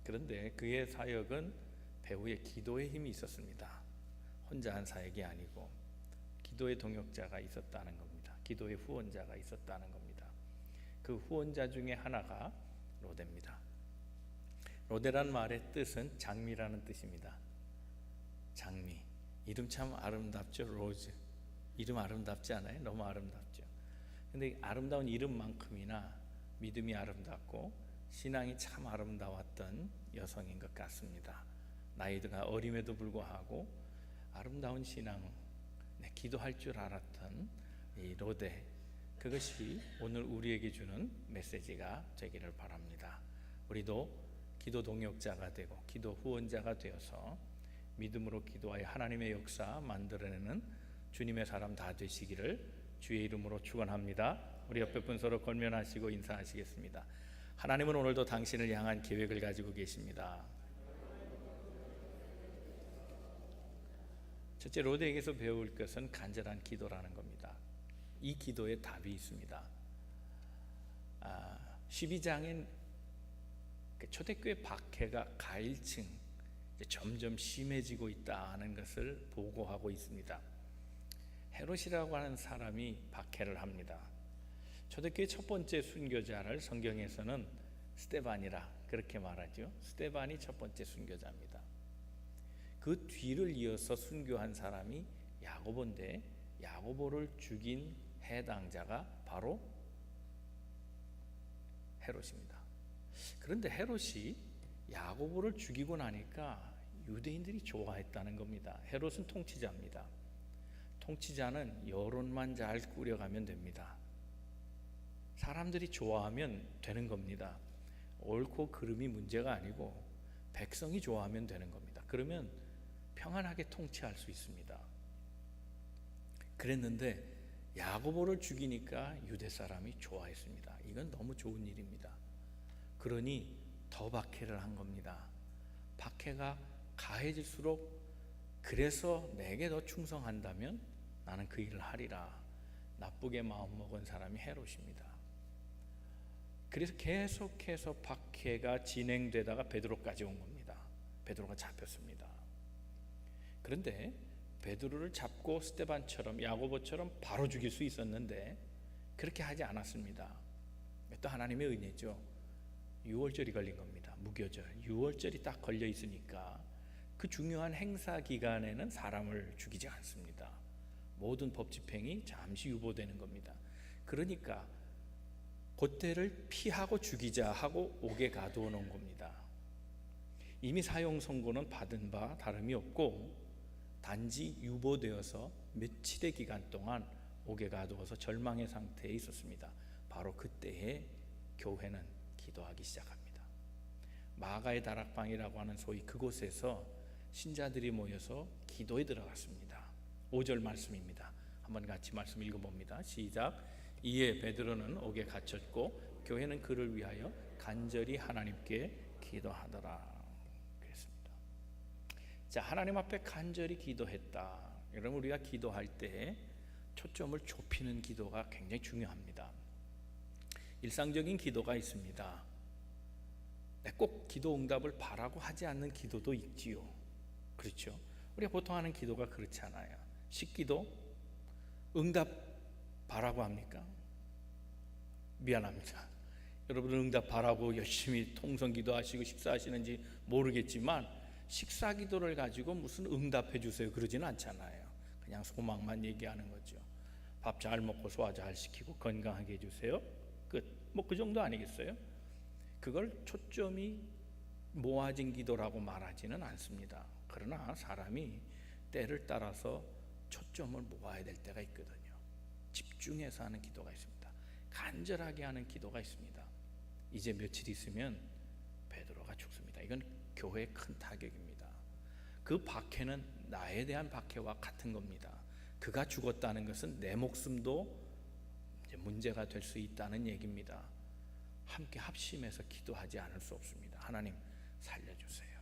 그런데 그의 사역은 배후에 기도의 힘이 있었습니다. 혼자 한 사역이 아니고 기도의 동역자가 있었다는 겁니다. 기도의 후원자가 있었다는 겁니다. 그 후원자 중에 하나가 로데입니다. 로데란 말의 뜻은 장미라는 뜻입니다. 장미, 이름 참 아름답죠. 로즈, 이름 아름답지 않아요? 너무 아름답죠. 근데 아름다운 이름만큼이나 믿음이 아름답고 신앙이 참 아름다웠던 여성인 것 같습니다. 나이가 어림에도 불구하고 아름다운 신앙, 기도할 줄 알았던 이 로데, 그것이 오늘 우리에게 주는 메시지가 되기를 바랍니다. 우리도 기도 동역자가 되고 기도 후원자가 되어서 믿음으로 기도하여 하나님의 역사 만들어내는 주님의 사람 다 되시기를 주의 이름으로 축원합니다. 우리 옆에 분 서로 권면하시고 인사하시겠습니다. 하나님은 오늘도 당신을 향한 계획을 가지고 계십니다. 첫째, 로데에게서 배울 것은 간절한 기도라는 겁니다. 이 기도에 답이 있습니다. 12장엔 초대교회 박해가 가일층 점점 심해지고 있다는 것을 보고하고 있습니다. 헤롯이라고 하는 사람이 박해를 합니다. 초대교회 첫 번째 순교자를 성경에서는 스데반이라 그렇게 말하죠. 스데반이 첫 번째 순교자입니다. 그 뒤를 이어서 순교한 사람이 야고보인데 야고보를 죽인 해당자가 바로 헤롯입니다. 그런데 헤롯이 야고보를 죽이고 나니까 유대인들이 좋아했다는 겁니다. 헤롯은 통치자입니다. 통치자는 여론만 잘 꾸려가면 됩니다. 사람들이 좋아하면 되는 겁니다. 옳고 그름이 문제가 아니고 백성이 좋아하면 되는 겁니다. 그러면 평안하게 통치할 수 있습니다. 그랬는데 야고보를 죽이니까 유대 사람이 좋아했습니다. 이건 너무 좋은 일입니다. 그러니 더 박해를 한 겁니다. 박해가 가해질수록 그래서 내게 더 충성한다면 나는 그 일을 하리라 나쁘게 마음먹은 사람이 헤롯입니다. 그래서 계속해서 박해가 진행되다가 베드로까지 온 겁니다. 베드로가 잡혔습니다. 그런데 베드로를 잡고 스데반처럼 야고보처럼 바로 죽일 수 있었는데 그렇게 하지 않았습니다. 또 하나님의 은혜죠. 6월절이 걸린 겁니다. 무교절 6월절이 딱 걸려 있으니까 그 중요한 행사 기간에는 사람을 죽이지 않습니다. 모든 법 집행이 잠시 유보되는 겁니다. 그러니까 그때를 피하고 죽이자 하고 옥에 가두어 놓은 겁니다. 이미 사형 선고는 받은 바 다름이 없고 단지 유보되어서 며칠의 기간 동안 옥에 가두어서 절망의 상태에 있었습니다. 바로 그때에 교회는 기도하기 시작합니다. 마가의 다락방이라고 하는 소위 그곳에서 신자들이 모여서 기도에 들어갔습니다. 5절 말씀입니다. 한번 같이 말씀 읽어봅니다. 시작. 이에 베드로는 옥에 갇혔고 교회는 그를 위하여 간절히 하나님께 기도하더라. 그랬습니다. 자, 하나님 앞에 간절히 기도했다. 여러분, 우리가 기도할 때 초점을 좁히는 기도가 굉장히 중요합니다. 일상적인 기도가 있습니다. 꼭 기도 응답을 바라고 하지 않는 기도도 있지요. 그렇죠? 우리가 보통 하는 기도가 그렇지 않아요. 식기도 응답 바라고 합니까? 미안합니다. 여러분은 응답 바라고 열심히 통성기도 하시고 식사하시는지 모르겠지만 식사 기도를 가지고 무슨 응답해 주세요 그러지는 않잖아요. 그냥 소망만 얘기하는 거죠. 밥 잘 먹고 소화 잘 시키고 건강하게 해주세요. 끝. 뭐 그 정도 아니겠어요? 그걸 초점이 모아진 기도라고 말하지는 않습니다. 그러나 사람이 때를 따라서 초점을 모아야 될 때가 있거든요. 집중해서 하는 기도가 있습니다. 간절하게 하는 기도가 있습니다. 이제 며칠 있으면 베드로가 죽습니다. 이건 교회의 큰 타격입니다. 그 박해는 나에 대한 박해와 같은 겁니다. 그가 죽었다는 것은 내 목숨도 이제 문제가 될 수 있다는 얘기입니다. 함께 합심해서 기도하지 않을 수 없습니다. 하나님 살려주세요.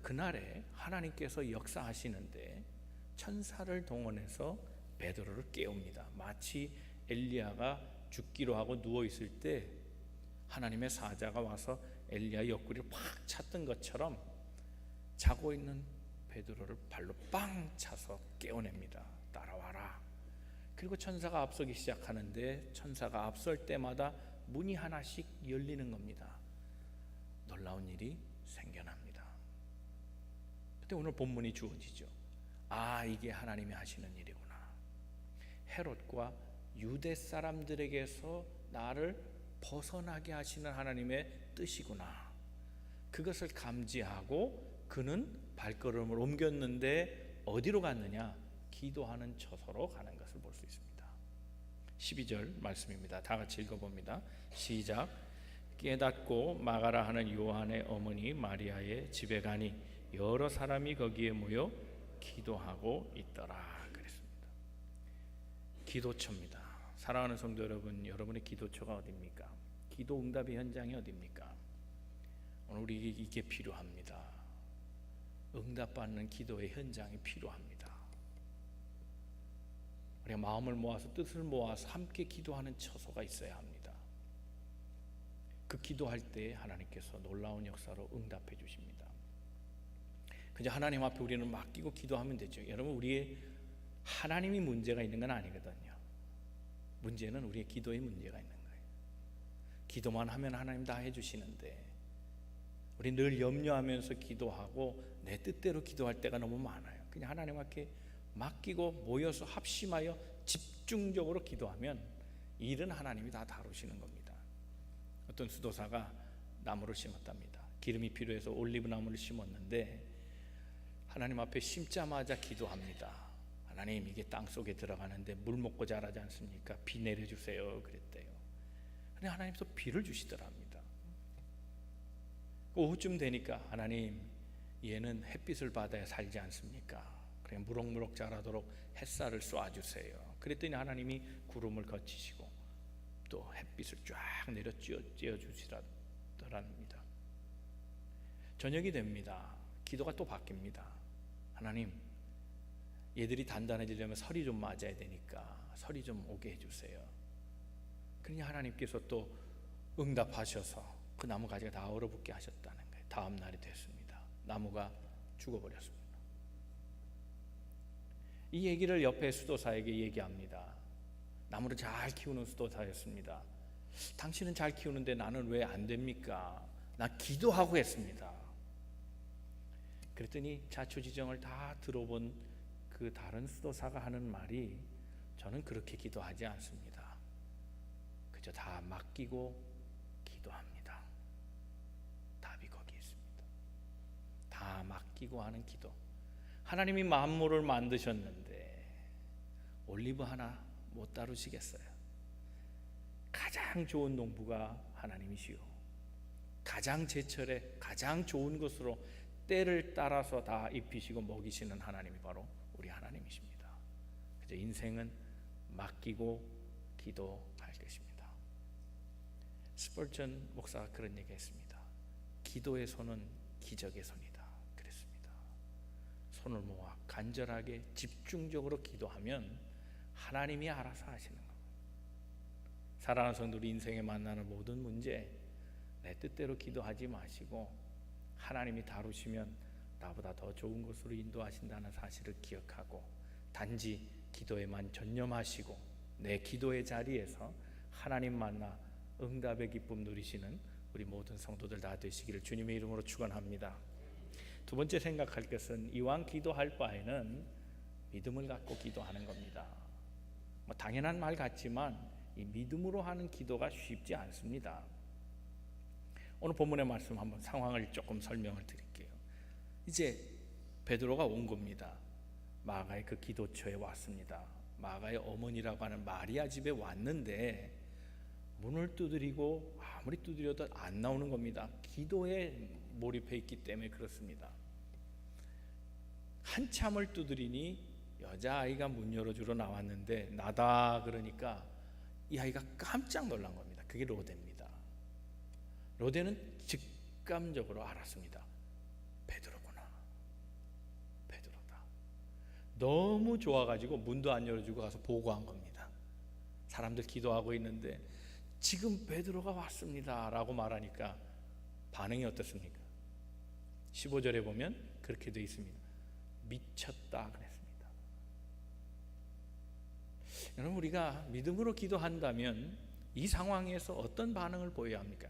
그날에 하나님께서 역사하시는데 천사를 동원해서 베드로를 깨웁니다. 마치 엘리야가 죽기로 하고 누워있을 때 하나님의 사자가 와서 엘리야 옆구리를 팍 찼던 것처럼 자고 있는 베드로를 발로 빵 차서 깨어냅니다. 따라와라. 그리고 천사가 앞서기 시작하는데 천사가 앞설 때마다 문이 하나씩 열리는 겁니다. 놀라운 일이 생겨납니다. 그때 오늘 본문이 주어지죠. 아, 이게 하나님이 하시는 일이구나. 헤롯과 유대 사람들에게서 나를 벗어나게 하시는 하나님의 뜻이구나. 그것을 감지하고 그는 발걸음을 옮겼는데 어디로 갔느냐? 기도하는 처소로 가는 것을 볼 수 있습니다. 12절 말씀입니다. 다 같이 읽어봅니다. 시작. 깨닫고 마가라 하는 요한의 어머니 마리아의 집에 가니 여러 사람이 거기에 모여 기도하고 있더라. 그랬습니다. 기도처입니다. 사랑하는 성도 여러분, 여러분의 기도처가 어디입니까? 기도 응답의 현장이 어디입니까? 오늘 우리 이게 필요합니다. 응답받는 기도의 현장이 필요합니다. 우리가 마음을 모아서 뜻을 모아서 함께 기도하는 처소가 있어야 합니다. 그 기도할 때 하나님께서 놀라운 역사로 응답해 주십니다. 그저 하나님 앞에 우리는 맡기고 기도하면 되죠. 여러분, 우리의 하나님이 문제가 있는 건 아니거든요. 문제는 우리의 기도에 문제가 있는 거예요. 기도만 하면 하나님 다 해주시는데 우리 늘 염려하면서 기도하고 내 뜻대로 기도할 때가 너무 많아요. 그냥 하나님 앞에 맡기고 모여서 합심하여 집중적으로 기도하면 일은 하나님이 다 다루시는 겁니다. 어떤 수도사가 나무를 심었답니다. 기름이 필요해서 올리브 나무를 심었는데 하나님 앞에 심자마자 기도합니다. 하나님, 이게 땅속에 들어가는데 물 먹고 자라지 않습니까? 비 내려주세요. 그랬대요. 근데 하나님도 비를 주시더랍니다. 오후쯤 되니까 하나님, 얘는 햇빛을 받아야 살지 않습니까? 그냥 무럭무럭 자라도록 햇살을 쏴주세요. 그랬더니 하나님이 구름을 거치시고 또 햇빛을 쫙 내려 쬐어주시더랍니다. 저녁이 됩니다. 기도가 또 바뀝니다. 하나님, 얘들이 단단해지려면 설이 좀 맞아야 되니까 설이 좀 오게 해주세요. 그러니 하나님께서 또 응답하셔서 그 나무 가지가 다 얼어붙게 하셨다는 거예요. 다음 날이 됐습니다. 나무가 죽어버렸습니다. 이 얘기를 옆에 수도사에게 얘기합니다. 나무를 잘 키우는 수도사였습니다. 당신은 잘 키우는데 나는 왜 안 됩니까? 나 기도하고 했습니다. 그랬더니 자초지정을 다 들어본 그 다른 수도사가 하는 말이, 저는 그렇게 기도하지 않습니다. 그저 다 맡기고 기도합니다. 답이 거기 있습니다. 다 맡기고 하는 기도. 하나님이 만물을 만드셨는데 올리브 하나 못 다루시겠어요? 가장 좋은 농부가 하나님이시오. 가장 제철에 가장 좋은 것으로 때를 따라서 다 입히시고 먹이시는 하나님이 바로 우리 하나님이십니다. 그래서 인생은 맡기고 기도할 것입니다. 스펄전 목사가 그런 얘기했습니다. 기도의 손은 기적의 손이다. 그랬습니다. 손을 모아 간절하게 집중적으로 기도하면 하나님이 알아서 하시는 겁니다. 사랑하는 성도들, 인생에 만나는 모든 문제 내 뜻대로 기도하지 마시고 하나님이 다루시면 나보다 더 좋은 곳으로 인도하신다는 사실을 기억하고 단지 기도에만 전념하시고 내 기도의 자리에서 하나님 만나 응답의 기쁨 누리시는 우리 모든 성도들 다 되시기를 주님의 이름으로 축원합니다. 두 번째 생각할 것은 이왕 기도할 바에는 믿음을 갖고 기도하는 겁니다. 당연한 말 같지만 이 믿음으로 하는 기도가 쉽지 않습니다. 오늘 본문의 말씀 한번 상황을 조금 설명을 드릴게요. 이제 베드로가 온 겁니다. 마가의 그 기도처에 왔습니다. 마가의 어머니라고 하는 마리아 집에 왔는데 문을 두드리고 아무리 두드려도 안 나오는 겁니다. 기도에 몰입해 있기 때문에 그렇습니다. 한참을 두드리니 여자아이가 문 열어주러 나왔는데 나다 그러니까 이 아이가 깜짝 놀란 겁니다. 그게 로데입니다. 로데는 직감적으로 알았습니다. 베드로구나. 베드로다. 너무 좋아가지고 문도 안 열어주고 가서 보고한 겁니다. 사람들 기도하고 있는데 지금 베드로가 왔습니다 라고 말하니까 반응이 어떻습니까? 15절에 보면 그렇게 되어 있습니다. 미쳤다 그랬습니다. 여러분, 우리가 믿음으로 기도한다면 이 상황에서 어떤 반응을 보여야 합니까?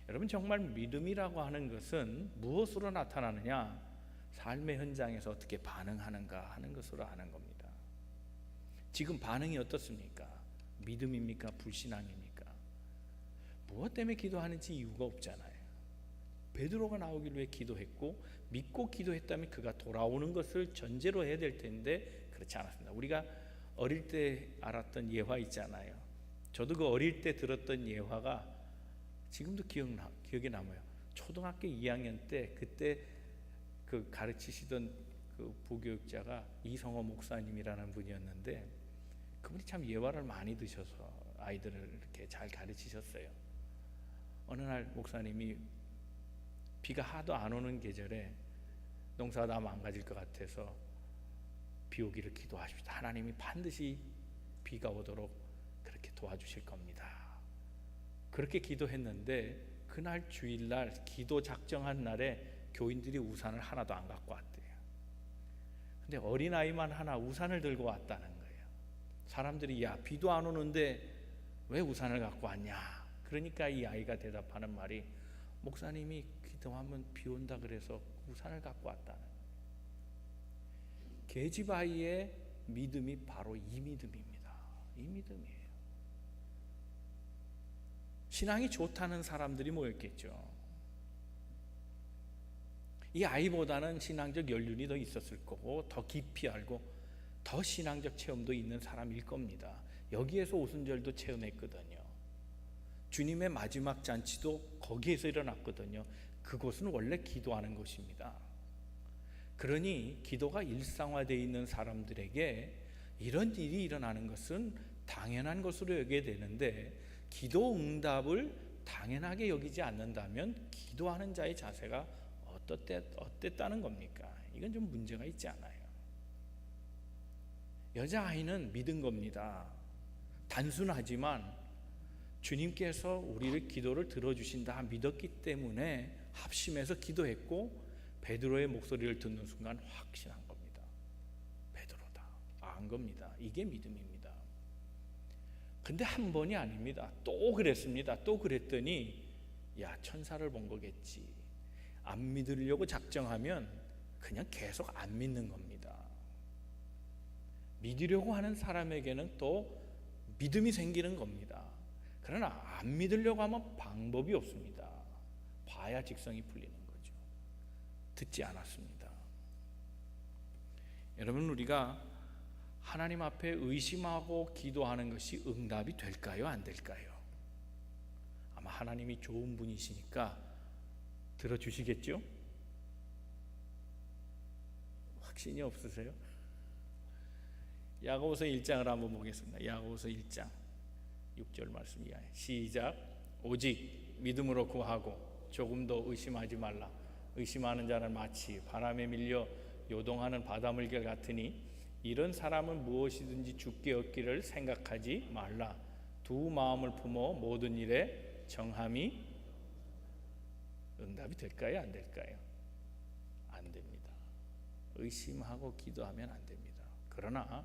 여러분, 정말 믿음이라고 하는 것은 무엇으로 나타나느냐? 삶의 현장에서 어떻게 반응하는가 하는 것으로 하는 겁니다. 지금 반응이 어떻습니까? 믿음입니까? 불신앙입니까? 무엇 때문에 기도하는지 이유가 없잖아요. 베드로가 나오길 위해 기도했고 믿고 기도했다면 그가 돌아오는 것을 전제로 해야 될 텐데 그렇지 않았습니다. 우리가 어릴 때 알았던 예화 있잖아요. 저도 그 어릴 때 들었던 예화가 지금도 기억에 남아요. 초등학교 2학년 때 그때 그 가르치시던 그 부교육자가 이성호 목사님이라는 분이었는데 그분이 참 예화를 많이 드셔서 아이들을 이렇게 잘 가르치셨어요. 어느 날 목사님이 비가 하도 안 오는 계절에 농사가 다 망가질 것 같아서 비 오기를 기도하십시다. 하나님이 반드시 비가 오도록 그렇게 도와주실 겁니다. 그렇게 기도했는데 그날 주일날 기도 작정한 날에 교인들이 우산을 하나도 안 갖고 왔대요. 근데 어린아이만 하나 우산을 들고 왔다는 거예요. 사람들이 야, 비도 안 오는데 왜 우산을 갖고 왔냐? 그러니까 이 아이가 대답하는 말이 목사님이 기도하면 비 온다 그래서 우산을 갖고 왔다는 거예요. 계집아이의 믿음이 바로 이 믿음입니다. 이 믿음이에요. 신앙이 좋다는 사람들이 모였겠죠. 이 아이보다는 신앙적 연륜이 더 있었을 거고 더 깊이 알고 더 신앙적 체험도 있는 사람일 겁니다. 여기에서 오순절도 체험했거든요. 주님의 마지막 잔치도 거기에서 일어났거든요. 그곳은 원래 기도하는 곳입니다. 그러니 기도가 일상화되어 있는 사람들에게 이런 일이 일어나는 것은 당연한 것으로 여겨야 되는데 기도 응답을 당연하게 여기지 않는다면 기도하는 자의 자세가 어땠다는 겁니까? 이건 좀 문제가 있지 않아요? 여자아이는 믿은 겁니다. 단순하지만 주님께서 우리를 기도를 들어주신다 믿었기 때문에 합심해서 기도했고 베드로의 목소리를 듣는 순간 확신한 겁니다. 베드로다. 안 겁니다. 이게 믿음입니다. 근데 한 번이 아닙니다. 또 그랬습니다. 또 그랬더니 야, 천사를 본 거겠지. 안 믿으려고 작정하면 그냥 계속 안 믿는 겁니다. 믿으려고 하는 사람에게는 또 믿음이 생기는 겁니다. 그러나 안 믿으려고 하면 방법이 없습니다. 봐야 직성이 풀리는 거죠. 듣지 않았습니다. 여러분, 우리가 하나님 앞에 의심하고 기도하는 것이 응답이 될까요? 안 될까요? 아마 하나님이 좋은 분이시니까 들어주시겠죠? 확신이 없으세요? 야고보서 1장을 한번 보겠습니다. 야고보서 1장 6절 말씀 이하에 시작. 오직 믿음으로 구하고 조금도 의심하지 말라. 의심하는 자는 마치 바람에 밀려 요동하는 바닷물결 같으니 이런 사람은 무엇이든지 죽게 얻기를 생각하지 말라. 두 마음을 품어 모든 일에 정함이 응답이 될까요? 안 될까요? 안 됩니다. 의심하고 기도하면 안 됩니다. 그러나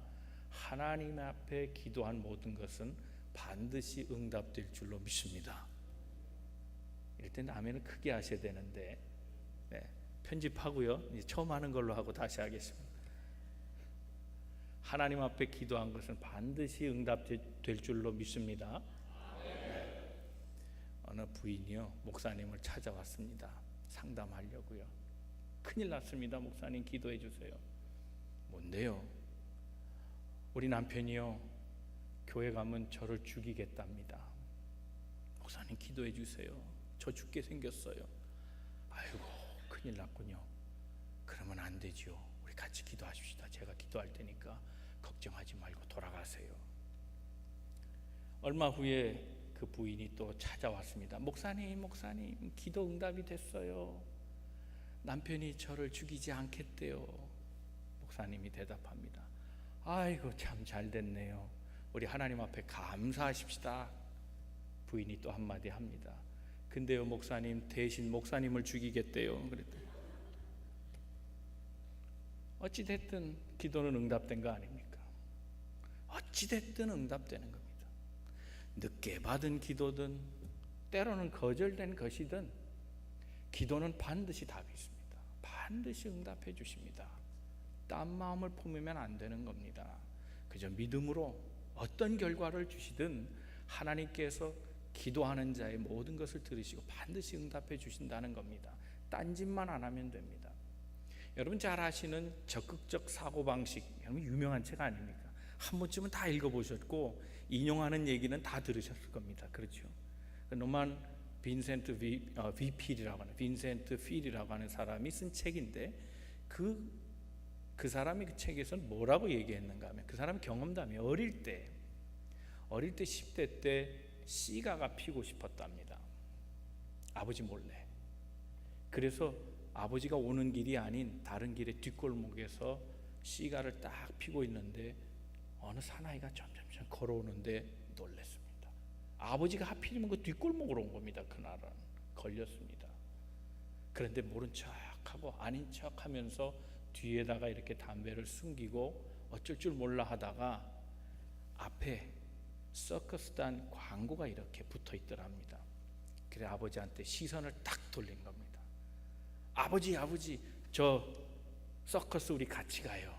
하나님 앞에 기도한 모든 것은 반드시 응답될 줄로 믿습니다. 이럴 때는 아멘을 크게 하셔야 되는데 편집하고요. 이제 처음 하는 걸로 하고 다시 하겠습니다. 하나님 앞에 기도한 것은 반드시 응답될 줄로 믿습니다. 어느 부인이요, 목사님을 찾아왔습니다. 상담하려고요. 큰일 났습니다. 목사님 기도해 주세요. 뭔데요? 우리 남편이요, 교회 가면 저를 죽이겠답니다. 목사님 기도해 주세요. 저 죽게 생겼어요. 아이고, 큰일 났군요. 그러면 안 되지요. 우리 같이 기도하십시다. 제가 기도할 테니까 걱정하지 말고 돌아가세요. 얼마 후에 그 부인이 또 찾아왔습니다. 목사님 기도 응답이 됐어요. 남편이 저를 죽이지 않겠대요. 목사님이 대답합니다. 아이고, 참 잘 됐네요. 우리 하나님 앞에 감사하십시다. 부인이 또 한마디 합니다. 근데요 목사님 대신 목사님을 죽이겠대요. 그랬더니 어찌됐든 기도는 응답된 거 아닙니까? 어찌됐든 응답되는 겁니다. 늦게 받은 기도든 때로는 거절된 것이든 기도는 반드시 답이 있습니다. 반드시 응답해 주십니다. 딴 마음을 품으면 안 되는 겁니다. 그저 믿음으로 어떤 결과를 주시든 하나님께서 기도하는 자의 모든 것을 들으시고 반드시 응답해 주신다는 겁니다. 딴짓만 안 하면 됩니다. 여러분 잘 아시는 적극적 사고방식, 여러분 유명한 책 아닙니까? 한 번쯤은 다 읽어보셨고 인용하는 얘기는 다 들으셨을 겁니다. 그렇죠? 노만 빈센트 필이라고 하는 사람이 쓴 책인데 그 사람이 그 책에서 뭐라고 얘기했는가 하면 그 사람 경험담이 어릴 때 10대 때 시가가 피고 싶었답니다. 아버지 몰래. 그래서 아버지가 오는 길이 아닌 다른 길의 뒷골목에서 시가를 딱 피고 있는데 어느 사나이가 점점 걸어오는데 놀랐습니다. 아버지가 하필이면 그 뒷골목으로 온 겁니다. 그날은 걸렸습니다. 그런데 모른 척하고 아닌 척하면서 뒤에다가 이렇게 담배를 숨기고 어쩔 줄 몰라 하다가 앞에 서커스단 광고가 이렇게 붙어 있더랍니다. 그래 아버지한테 시선을 딱 돌린 겁니다. 아버지 저 서커스 우리 같이 가요.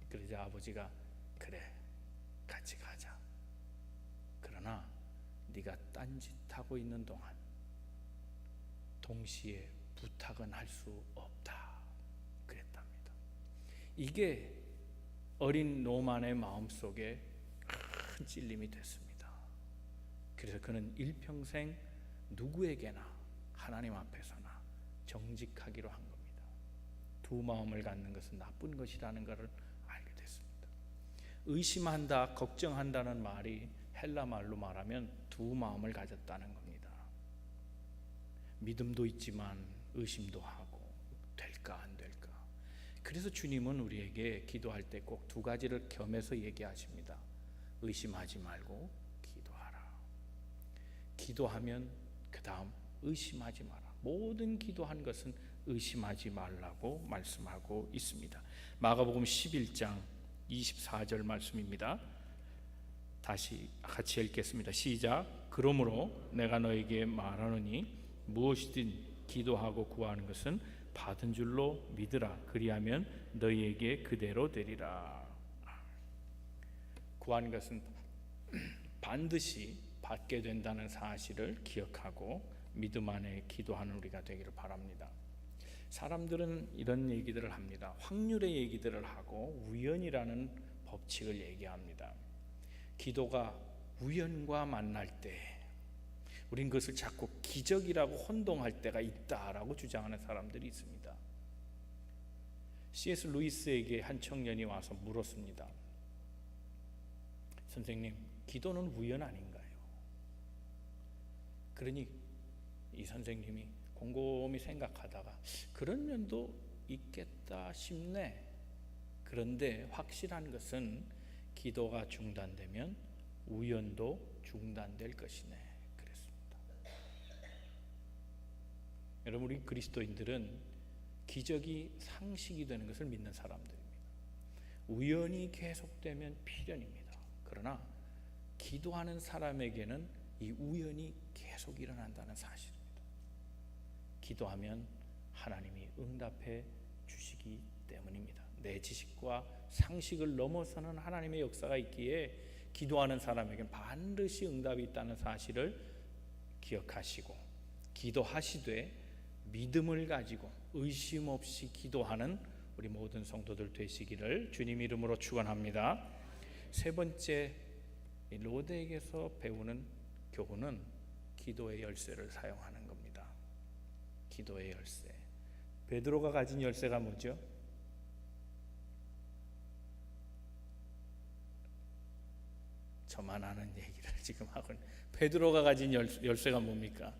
그러자 아버지가 그래 같이 가자. 그러나 네가 딴짓하고 있는 동안 동시에 부탁은 할 수 없다 그랬답니다. 이게 어린 노만의 마음속에 큰 찔림이 됐습니다. 그래서 그는 일평생 누구에게나 하나님 앞에서나 정직하기로 한 겁니다. 두 마음을 갖는 것은 나쁜 것이라는 것을 알게 됐습니다. 의심한다, 걱정한다는 말이 헬라 말로 말하면 두 마음을 가졌다는 겁니다. 믿음도 있지만 의심도 하고 될까 안 될까. 그래서 주님은 우리에게 기도할 때 꼭 두 가지를 겸해서 얘기하십니다. 의심하지 말고 기도하라. 기도하면 그 다음 의심하지 마라. 모든 기도한 것은 의심하지 말라고 말씀하고 있습니다. 마가복음 11장 24절 말씀입니다. 다시 같이 읽겠습니다. 시작. 그러므로 내가 너에게 말하노니 무엇이든 기도하고 구하는 것은 받은 줄로 믿으라. 그리하면 너희에게 그대로 되리라. 구하는 것은 반드시 받게 된다는 사실을 기억하고 믿음 안에 기도하는 우리가 되기를 바랍니다. 사람들은 이런 얘기들을 합니다. 확률의 얘기들을 하고 우연이라는 법칙을 얘기합니다. 기도가 우연과 만날 때 우린 그것을 자꾸 기적이라고 혼동할 때가 있다라고 주장하는 사람들이 있습니다. C.S. 루이스에게 한 청년이 와서 물었습니다. 선생님, 기도는 우연 아닌가요? 그러니 이 선생님이 곰곰이 생각하다가 그런 면도 있겠다 싶네. 그런데 확실한 것은 기도가 중단되면 우연도 중단될 것이네. 그랬습니다. 여러분, 우리 그리스도인들은 기적이 상식이 되는 것을 믿는 사람들입니다. 우연이 계속되면 필연입니다. 그러나 기도하는 사람에게는 이 우연이 계속 일어난다는 사실입니다. 기도하면 하나님이 응답해 주시기 때문입니다. 내 지식과 상식을 넘어서는 하나님의 역사가 있기에 기도하는 사람에게는 반드시 응답이 있다는 사실을 기억하시고 기도하시되 믿음을 가지고 의심 없이 기도하는 우리 모든 성도들 되시기를 주님 이름으로 축원합니다. 세 번째, 로데에게서 배우는 교훈은 기도의 열쇠를 사용하는 겁니다. 기도의 열쇠. 베드로가 가진 열쇠가 뭐죠? 저만 아는 얘기를 지금 하고 있는. 베드로가 가진 열쇠가 뭡니까?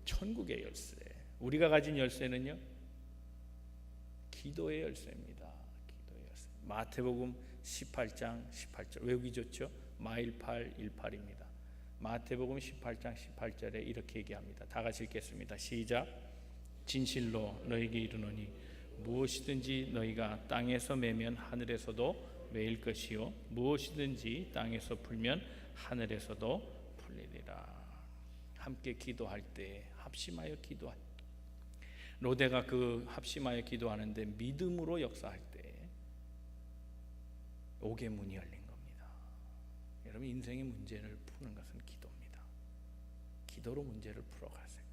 천국의 열쇠. 우리가 가진 열쇠는요? 기도의 열쇠입니다. 기도의 열쇠. 마태복음 18장 18절 외우기 좋죠? 마일팔 18입니다. 마태복음 18장 18절에 이렇게 얘기합니다. 다 같이 읽겠습니다. 시작. 진실로 너희에게 이르노니 무엇이든지 너희가 땅에서 매면 하늘에서도 매일 것이요 무엇이든지 땅에서 풀면 하늘에서도 풀리리라. 함께 기도할 때 합심하여 기도할 때, 로데가 그 합심하여 기도하는데 믿음으로 역사할 때 옥의 문이 열린 겁니다. 여러분, 인생의 문제를 푸는 것은 기도입니다. 기도로 문제를 풀어가세요.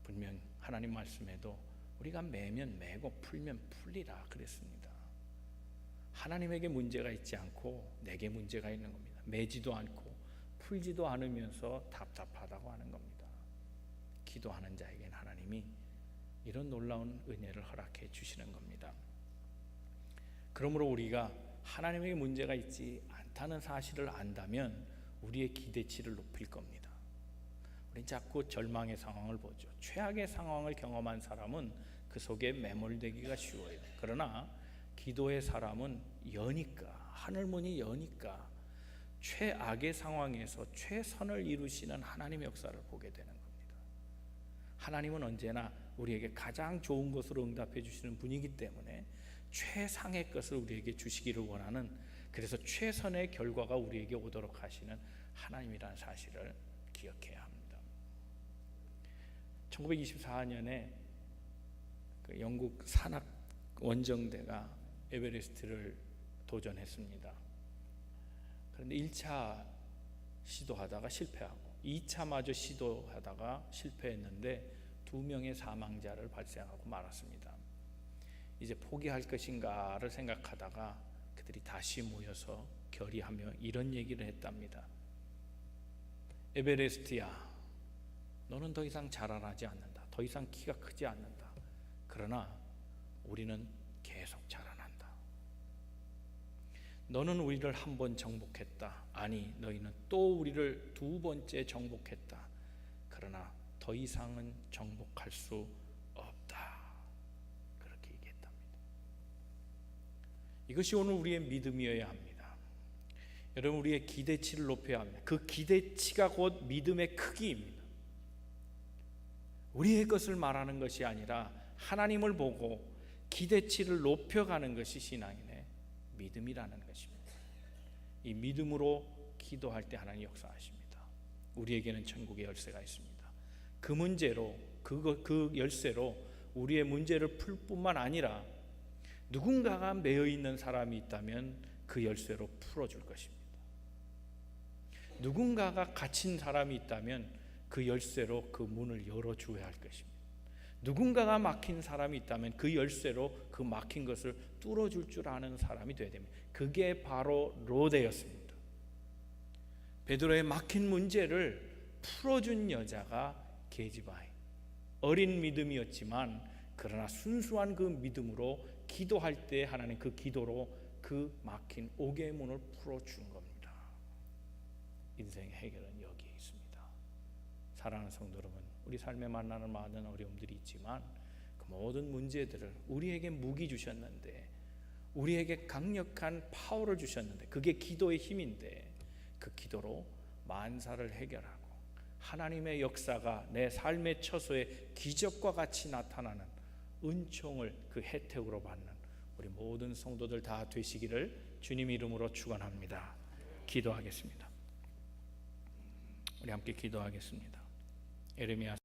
분명 하나님 말씀에도 우리가 매면 매고 풀면 풀리라 그랬습니다. 하나님에게 문제가 있지 않고 내게 문제가 있는 겁니다. 매지도 않고 풀지도 않으면서 답답하다고 하는 겁니다. 기도하는 자에게는 하나님이 이런 놀라운 은혜를 허락해 주시는 겁니다. 그러므로 우리가 하나님에게 문제가 있지 않다는 사실을 안다면 우리의 기대치를 높일 겁니다. 우린 자꾸 절망의 상황을 보죠. 최악의 상황을 경험한 사람은 그 속에 매몰되기가 쉬워요. 그러나 기도의 사람은 여니까, 하늘문이 여니까 최악의 상황에서 최선을 이루시는 하나님의 역사를 보게 되는 겁니다. 하나님은 언제나 우리에게 가장 좋은 것으로 응답해 주시는 분이기 때문에 최상의 것을 우리에게 주시기를 원하는, 그래서 최선의 결과가 우리에게 오도록 하시는 하나님이라는 사실을 기억해야 합니다. 1924년에 그 영국 산악 원정대가 에베레스트를 도전했습니다. 그런데 1차 시도하다가 실패하고 2차마저 시도하다가 실패했는데 2명의 사망자를 발생하고 말았습니다. 이제 포기할 것인가를 생각하다가 그들이 다시 모여서 결의하며 이런 얘기를 했답니다. 에베레스트야, 너는 더 이상 자라나지 않는다. 더 이상 키가 크지 않는다. 그러나 우리는 계속 자라난다. 너는 우리를 한 번 정복했다. 아니, 너희는 또 우리를 2번째 정복했다. 그러나 더 이상은 정복할 수 없다. 그렇게 얘기했답니다. 이것이 오늘 우리의 믿음이어야 합니다. 여러분, 우리의 기대치를 높여야 합니다. 그 기대치가 곧 믿음의 크기입니다. 우리의 것을 말하는 것이 아니라 하나님을 보고 기대치를 높여가는 것이 신앙인의 믿음이라는 것입니다. 이 믿음으로 기도할 때 하나님 역사하십니다. 우리에게는 천국의 열쇠가 있습니다. 그 문제로, 그 열쇠로 우리의 문제를 풀 뿐만 아니라 누군가가 매여 있는 사람이 있다면 그 열쇠로 풀어줄 것입니다. 누군가가 갇힌 사람이 있다면 그 열쇠로 그 문을 열어줘야 할 것입니다. 누군가가 막힌 사람이 있다면 그 열쇠로 그 막힌 것을 뚫어줄 줄 아는 사람이 되어야 됩니다. 그게 바로 로데였습니다. 베드로의 막힌 문제를 풀어준 여자가 게지바이, 어린 믿음이었지만 그러나 순수한 그 믿음으로 기도할 때 하나님 그 기도로 그 막힌 옥의 문을 풀어준 겁니다. 인생의 해결은 여기에 있습니다. 사랑하는 성도 여러분, 우리 삶에 만나는 많은 어려움들이 있지만 그 모든 문제들을 우리에게 무기 주셨는데, 우리에게 강력한 파워를 주셨는데, 그게 기도의 힘인데 그 기도로 만사를 해결하고 하나님의 역사가 내 삶의 처소에 기적과 같이 나타나는 은총을 그 혜택으로 받는 우리 모든 성도들 다 되시기를 주님 이름으로 축원합니다. 기도하겠습니다. 우리 함께 기도하겠습니다. 에레미야